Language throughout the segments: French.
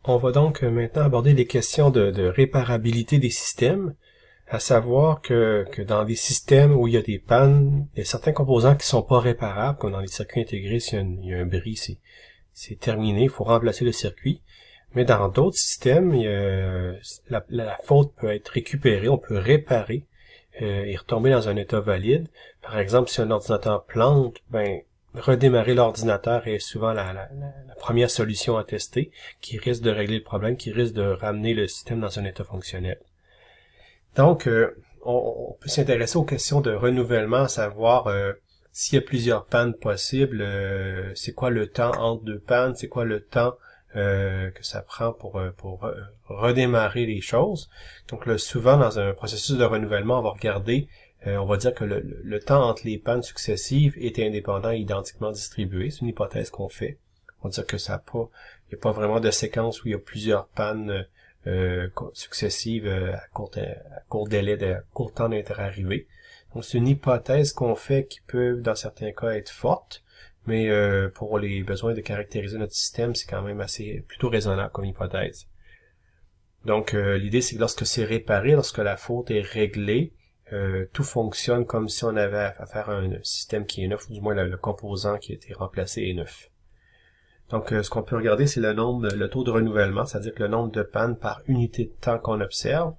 On va donc maintenant aborder les questions de réparabilité des systèmes, à savoir que dans des systèmes où il y a des pannes, il y a certains composants qui sont pas réparables, comme dans les circuits intégrés, s'il y a un bris, c'est terminé, il faut remplacer le circuit. Mais dans d'autres systèmes, la faute peut être récupérée, on peut réparer et retomber dans un état valide. Par exemple, si un ordinateur plante, redémarrer l'ordinateur est souvent la première solution à tester, qui risque de régler le problème, qui risque de ramener le système dans un état fonctionnel. Donc, on peut s'intéresser aux questions de renouvellement, à savoir s'il y a plusieurs pannes possibles, c'est quoi le temps entre deux pannes, c'est quoi le temps que ça prend pour redémarrer les choses. Donc là, souvent, dans un processus de renouvellement, on va regarder, on va dire que le temps entre les pannes successives est indépendant et identiquement distribué. C'est une hypothèse qu'on fait. On va dire que il n'y a pas vraiment de séquence où il y a plusieurs pannes successives à court délai, à court temps d'interarrivée. Donc c'est une hypothèse qu'on fait qui peut, dans certains cas, être forte, mais pour les besoins de caractériser notre système, c'est quand même plutôt raisonnable comme hypothèse. Donc l'idée, c'est que lorsque c'est réparé, lorsque la faute est réglée, tout fonctionne comme si on avait à faire un système qui est neuf, ou du moins le composant qui a été remplacé est neuf. Donc, ce qu'on peut regarder, c'est le taux de renouvellement, c'est-à-dire que le nombre de pannes par unité de temps qu'on observe.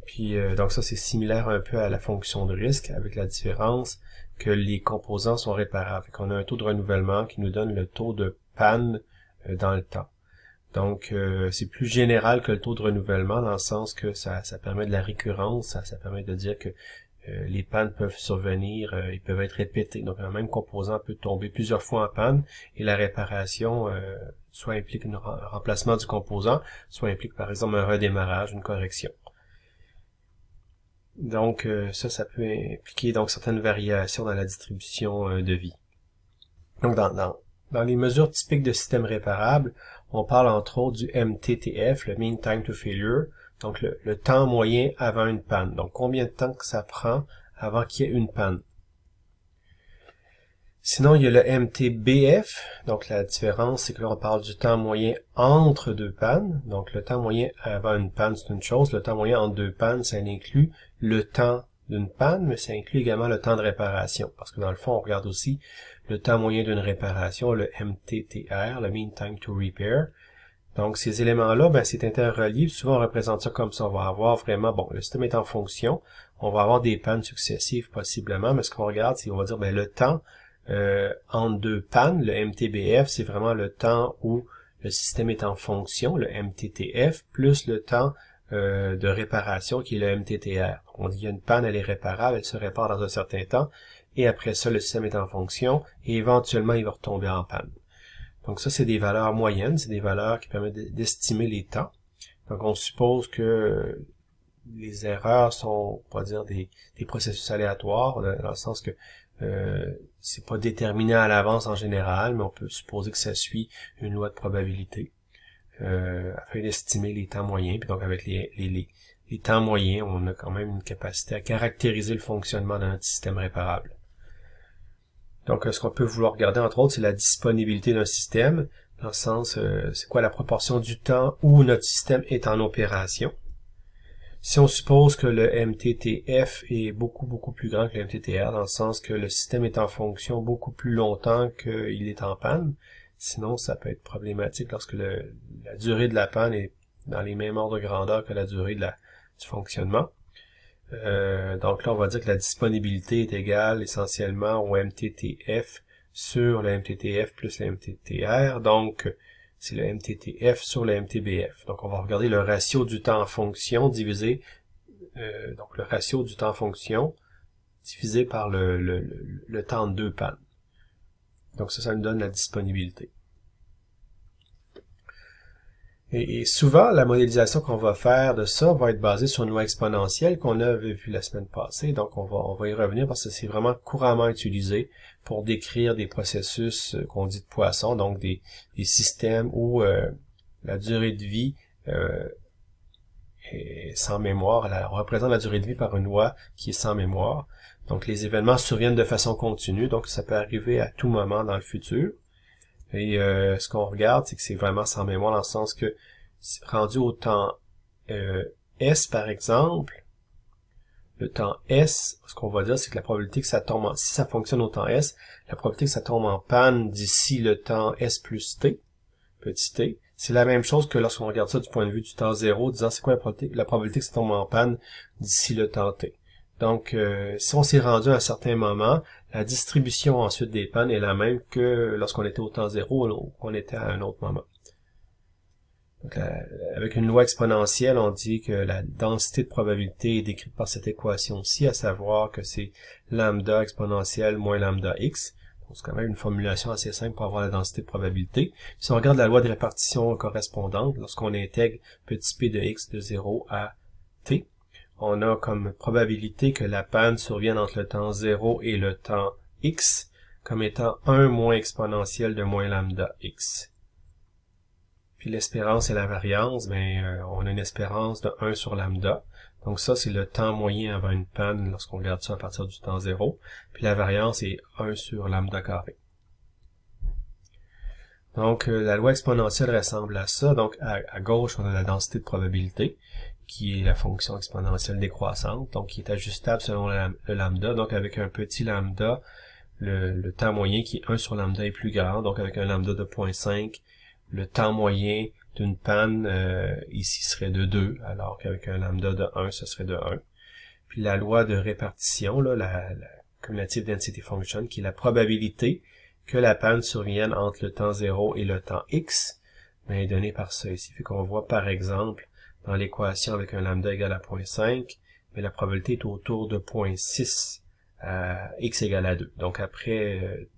Puis, donc ça, c'est similaire un peu à la fonction de risque, avec la différence que les composants sont réparables. Fait qu'on a un taux de renouvellement qui nous donne le taux de panne dans le temps. Donc, c'est plus général que le taux de renouvellement, dans le sens que ça permet de la récurrence, ça permet de dire que les pannes peuvent survenir, ils peuvent être répétés. Donc un même composant peut tomber plusieurs fois en panne et la réparation soit implique un remplacement du composant, soit implique par exemple un redémarrage, une correction. Donc ça peut impliquer donc certaines variations dans la distribution de vie. Donc dans les mesures typiques de systèmes réparables, on parle entre autres du MTTF, le Mean Time to Failure, donc le temps moyen avant une panne. Donc combien de temps que ça prend avant qu'il y ait une panne. Sinon, il y a le MTBF, donc la différence, c'est que là on parle du temps moyen entre deux pannes. Donc le temps moyen avant une panne, c'est une chose, le temps moyen entre deux pannes, ça inclut le temps d'une panne, mais ça inclut également le temps de réparation, parce que dans le fond, on regarde aussi le temps moyen d'une réparation, le MTTR, le Mean Time to Repair. Donc, ces éléments-là, c'est interrelié. Souvent, on représente ça comme ça. On va avoir vraiment, le système est en fonction. On va avoir des pannes successives, possiblement. Mais ce qu'on regarde, c'est, on va dire, le temps entre deux pannes, le MTBF, c'est vraiment le temps où le système est en fonction, le MTTF, plus le temps de réparation, qui est le MTTR. On dit qu'il y a une panne, elle est réparable, elle se répare dans un certain temps. Et après ça, le système est en fonction. Et éventuellement, il va retomber en panne. Donc ça, c'est des valeurs moyennes, c'est des valeurs qui permettent d'estimer les temps. Donc on suppose que les erreurs sont, on va dire, des processus aléatoires, dans le sens que c'est pas déterminé à l'avance en général, mais on peut supposer que ça suit une loi de probabilité afin d'estimer les temps moyens. Puis donc avec les temps moyens, on a quand même une capacité à caractériser le fonctionnement d'un système réparable. Donc, ce qu'on peut vouloir regarder, entre autres, c'est la disponibilité d'un système, dans le sens, c'est quoi la proportion du temps où notre système est en opération. Si on suppose que le MTTF est beaucoup plus grand que le MTTR, dans le sens que le système est en fonction beaucoup plus longtemps qu'il est en panne, sinon ça peut être problématique lorsque la durée de la panne est dans les mêmes ordres de grandeur que la durée du fonctionnement. Donc là, on va dire que la disponibilité est égale essentiellement au MTTF sur le MTTF plus le MTTR. Donc, c'est le MTTF sur le MTBF. Donc, on va regarder le ratio du temps en fonction divisé, donc le ratio du temps en fonction divisé par le temps de deux pannes. Donc ça nous donne la disponibilité. Et souvent, la modélisation qu'on va faire de ça va être basée sur une loi exponentielle qu'on avait vue la semaine passée. Donc, on va y revenir parce que c'est vraiment couramment utilisé pour décrire des processus qu'on dit de poisson, donc des systèmes où la durée de vie est sans mémoire. On représente la durée de vie par une loi qui est sans mémoire. Donc, les événements surviennent de façon continue, donc ça peut arriver à tout moment dans le futur. Et ce qu'on regarde, c'est que c'est vraiment sans mémoire dans le sens que rendu au temps S, par exemple, le temps S, ce qu'on va dire, c'est que la probabilité que ça tombe en, si ça fonctionne au temps S, la probabilité que ça tombe en panne d'ici le temps S plus T, petit t, c'est la même chose que lorsqu'on regarde ça du point de vue du temps 0, disant c'est quoi la probabilité que ça tombe en panne d'ici le temps t. Donc, si on s'est rendu à un certain moment, la distribution ensuite des pannes est la même que lorsqu'on était au temps 0 ou qu'on était à un autre moment. Donc, avec une loi exponentielle, on dit que la densité de probabilité est décrite par cette équation-ci, à savoir que c'est lambda exponentielle moins lambda x. Donc, c'est quand même une formulation assez simple pour avoir la densité de probabilité. Si on regarde la loi de répartition correspondante, lorsqu'on intègre petit p de x de 0 à t, on a comme probabilité que la panne survienne entre le temps 0 et le temps x comme étant 1 moins exponentielle de moins lambda x. Puis l'espérance et la variance, on a une espérance de 1 sur lambda. Donc ça, c'est le temps moyen avant une panne lorsqu'on regarde ça à partir du temps 0. Puis la variance est 1 sur lambda carré. Donc la loi exponentielle ressemble à ça. Donc à gauche, on a la densité de probabilité, qui est la fonction exponentielle décroissante, donc qui est ajustable selon le lambda. Donc avec un petit lambda, le temps moyen qui est 1 sur lambda est plus grand. Donc avec un lambda de 0.5, le temps moyen d'une panne ici serait de 2, alors qu'avec un lambda de 1, ce serait de 1. Puis la loi de répartition, là, la cumulative density function, qui est la probabilité que la panne survienne entre le temps 0 et le temps x, est donnée par ça ici. Fait qu'on voit par exemple dans l'équation avec un lambda égal à 0.5, mais la probabilité est autour de 0.6 à x égale à 2. Donc après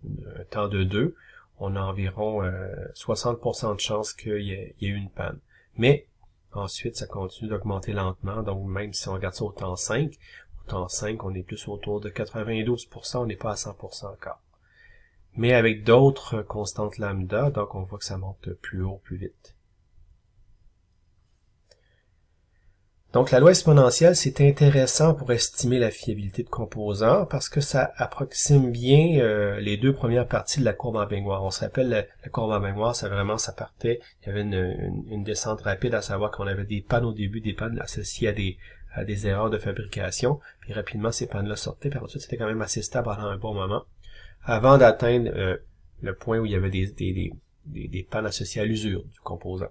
un temps de 2, on a environ 60% de chances qu'il y ait eu une panne. Mais ensuite, ça continue d'augmenter lentement. Donc même si on regarde ça au temps 5, on est plus autour de 92%, on n'est pas à 100% encore. Mais avec d'autres constantes lambda, donc on voit que ça monte plus haut, plus vite. Donc la loi exponentielle, c'est intéressant pour estimer la fiabilité de composants parce que ça approxime bien les deux premières parties de la courbe en baignoire. On se rappelle, la courbe en baignoire, ça partait, il y avait une descente rapide, à savoir qu'on avait des pannes au début, des pannes associées à des erreurs de fabrication, puis rapidement ces pannes-là sortaient, puis ensuite c'était quand même assez stable pendant un bon moment, avant d'atteindre le point où il y avait des pannes associées à l'usure du composant.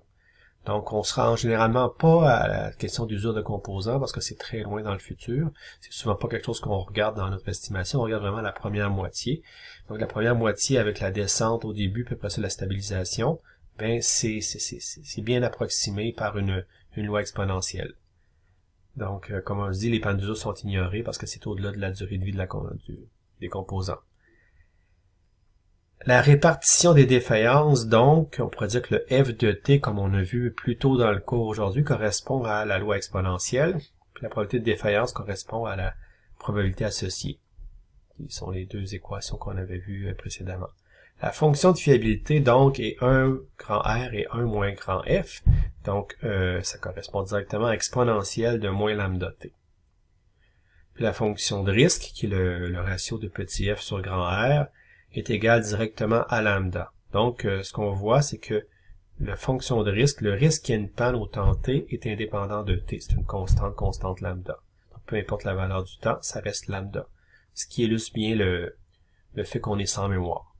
Donc, on se rend généralement pas à la question d'usure de composants parce que c'est très loin dans le futur. C'est souvent pas quelque chose qu'on regarde dans notre estimation. On regarde vraiment la première moitié. Donc, la première moitié avec la descente au début, puis après ça la stabilisation, c'est bien approximé par une loi exponentielle. Donc, comme on dit, les pannes d'usure sont ignorées parce que c'est au-delà de la durée de vie des composants. La répartition des défaillances, donc, on pourrait dire que le f de t, comme on a vu plus tôt dans le cours aujourd'hui, correspond à la loi exponentielle, puis la probabilité de défaillance correspond à la probabilité associée, qui sont les deux équations qu'on avait vues précédemment. La fonction de fiabilité, donc, est 1 grand R et 1 moins grand F, donc ça correspond directement à exponentielle de moins lambda t. Puis la fonction de risque, qui est le ratio de petit f sur grand R, est égal directement à lambda. Donc, ce qu'on voit, c'est que la fonction de risque, le risque qu'il y ait une panne au temps t est indépendant de t. C'est une constante lambda. Donc, peu importe la valeur du temps, ça reste lambda. Ce qui illustre bien le fait qu'on est sans mémoire.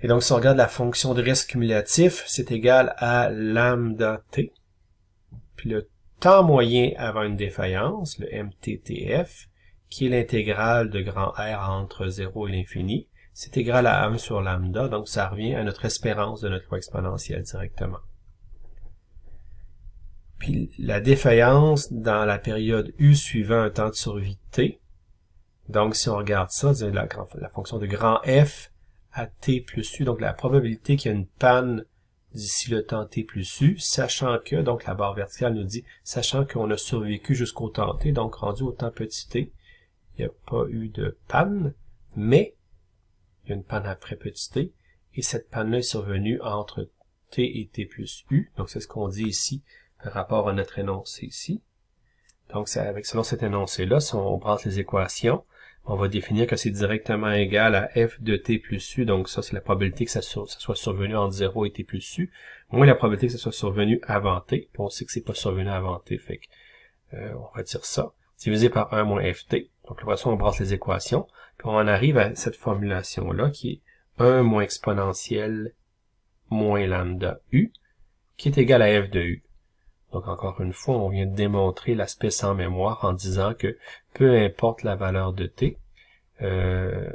Et donc, si on regarde la fonction de risque cumulatif, c'est égal à lambda t. Puis le temps moyen avant une défaillance, le mttf, qui est l'intégrale de grand R entre 0 et l'infini, c'est égal à 1 sur lambda, donc ça revient à notre espérance de notre loi exponentielle directement. Puis la défaillance dans la période U suivant un temps de survie t, donc si on regarde ça, la fonction de grand F à t plus U, donc la probabilité qu'il y ait une panne d'ici le temps t plus U, sachant que, donc la barre verticale nous dit, sachant qu'on a survécu jusqu'au temps t, donc rendu au temps petit t, il n'y a pas eu de panne, mais il y a une panne après petit t, et cette panne-là est survenue entre t et t plus u, donc c'est ce qu'on dit ici par rapport à notre énoncé ici. Donc selon cet énoncé-là, si on brasse les équations, on va définir que c'est directement égal à f de t plus u, donc ça c'est la probabilité que ça soit survenu entre 0 et t plus u, moins la probabilité que ça soit survenu avant t, puis on sait que c'est pas survenu avant t, fait que on va dire ça, divisé par 1 moins ft, donc après ça on brasse les équations, puis on en arrive à cette formulation-là qui est 1 moins exponentielle moins lambda u, qui est égal à f de u. Donc encore une fois, on vient de démontrer l'aspect sans mémoire en disant que peu importe la valeur de t, la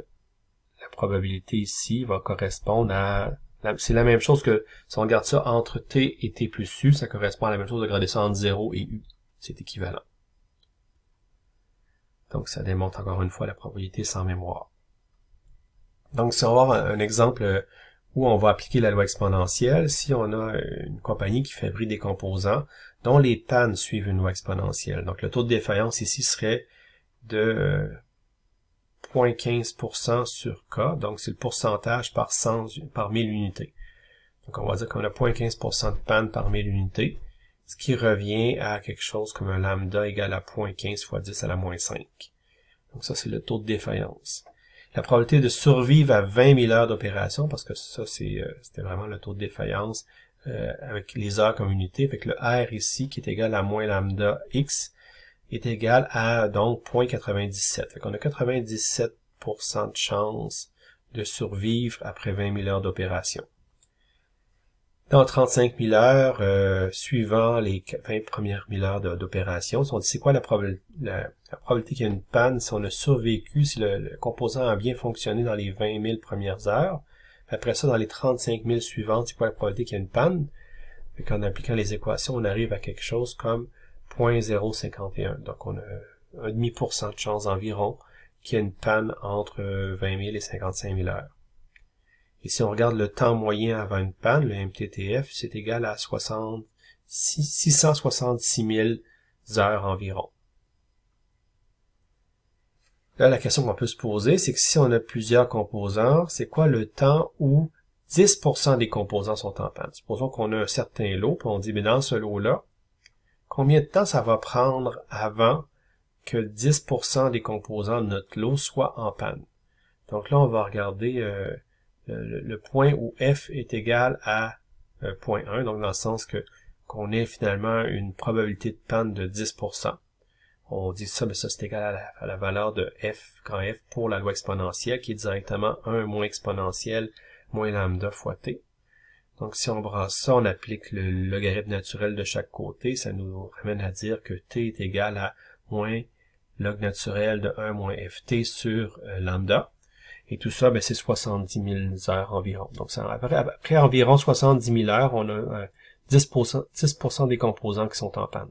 probabilité ici va correspondre à... C'est la même chose que si on regarde ça entre t et t plus u, ça correspond à la même chose de regarder ça entre 0 et u. C'est équivalent. Donc ça démontre encore une fois la probabilité sans mémoire. Donc si on va avoir un exemple où on va appliquer la loi exponentielle, si on a une compagnie qui fabrique des composants dont les pannes suivent une loi exponentielle. Donc le taux de défaillance ici serait de 0,15% sur K, donc c'est le pourcentage par 1000 unités. Donc on va dire qu'on a 0,15% de panne par 1000 unités, ce qui revient à quelque chose comme un lambda égal à 0,15 fois 10 à la moins 5. Donc ça c'est le taux de défaillance. La probabilité de survivre à 20 000 heures d'opération, parce que ça c'était vraiment le taux de défaillance avec les heures comme unité, avec le R ici qui est égal à moins lambda x est égal à donc 0,97. Fait qu'on a 97% de chance de survivre après 20 000 heures d'opération. Dans 35 000 heures, suivant les 20 premières 1000 heures d'opération, si on dit c'est quoi la probabilité qu'il y ait une panne si on a survécu, si le composant a bien fonctionné dans les 20 000 premières heures. Après ça, dans les 35 000 suivantes, c'est quoi la probabilité qu'il y ait une panne? Et qu'en appliquant les équations, on arrive à quelque chose comme 0,051. Donc on a 0,5% de chance environ qu'il y ait une panne entre 20 000 et 55 000 heures. Et si on regarde le temps moyen avant une panne, le MTTF, c'est égal à 666 000 heures environ. Là, la question qu'on peut se poser, c'est que si on a plusieurs composants, c'est quoi le temps où 10% des composants sont en panne? Supposons qu'on a un certain lot, puis on dit, mais dans ce lot-là, combien de temps ça va prendre avant que 10% des composants de notre lot soient en panne? Donc là, on va regarder le point où f est égal à 0,1, donc dans le sens que qu'on ait finalement une probabilité de panne de 10%. On dit ça, mais ça c'est égal à la valeur de f, quand f pour la loi exponentielle, qui est directement 1 moins exponentielle moins lambda fois t. Donc si on brasse ça, on applique le logarithme naturel de chaque côté, ça nous ramène à dire que t est égal à moins log naturel de 1 moins ft sur lambda. Et tout ça, ben, c'est 70 000 heures environ. Donc, après environ 70 000 heures, on a 10% des composants qui sont en panne.